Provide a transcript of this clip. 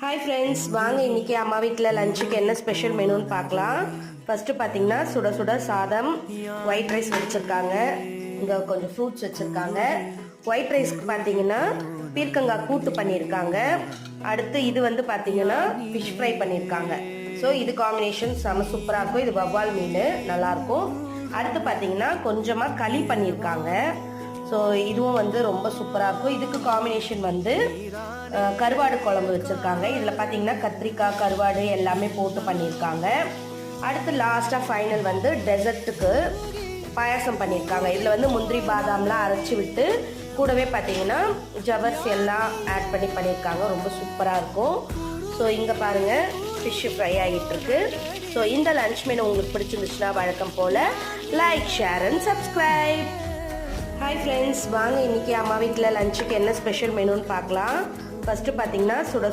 Hi friends, வாங்க இன்றைக்கி அம்மா வீட்டில் லஞ்சுக்கு என்ன ஸ்பெஷல் மெனுன்னு பார்க்கலாம். ஃபஸ்ட்டு பார்த்தீங்கன்னா சுட சுட சாதம், ஒயிட் ரைஸ் வச்சுருக்காங்க. இங்கே கொஞ்சம் ஃப்ரூட்ஸ் வச்சுருக்காங்க. ஒயிட் ரைஸ்க்கு பார்த்தீங்கன்னா பீர்க்கங்காய் கூட்டு பண்ணியிருக்காங்க. அடுத்து இது வந்து பார்த்தீங்கன்னா ஃபிஷ் ஃப்ரை பண்ணியிருக்காங்க. ஸோ இது காம்பினேஷன் செம சூப்பராக இருக்கும். இது வவ்வால் மீன் நல்லாயிருக்கும். அடுத்து பார்த்தீங்கன்னா கொஞ்சமாக களி பண்ணியிருக்காங்க. ஸோ இதுவும் வந்து ரொம்ப சூப்பராக இருக்கும். இதுக்கு காம்பினேஷன் வந்து கருவாடு குழம்பு வச்சுருக்காங்க. இதில் பார்த்தீங்கன்னா கத்திரிக்காய், கருவாடு எல்லாமே போட்டு பண்ணியிருக்காங்க. அடுத்து லாஸ்ட்டாக ஃபைனல் வந்து டெசர்ட்டுக்கு பாயாசம் பண்ணியிருக்காங்க. இதில் வந்து முந்திரி பாதாம்லாம் அரைச்சி விட்டு கூடவே பார்த்தீங்கன்னா ஜவர்ஸ் எல்லாம் ஆட் பண்ணி பண்ணியிருக்காங்க. ரொம்ப சூப்பராக இருக்கும். ஸோ இங்கே பாருங்கள் ஃபிஷ்ஷு ஃப்ரை ஆகிட்டுருக்கு. ஸோ இந்த லன்ச் மெனு உங்களுக்கு பிடிச்சிருந்துச்சுன்னா வழக்கம் போல் like, share and subscribe. Hi friends, வாங்க இன்றைக்கி அம்மா வீட்டில் லஞ்சுக்கு என்ன ஸ்பெஷல் மெனுன்னு பார்க்கலாம். ஃபஸ்ட்டு பார்த்தீங்கன்னா சுட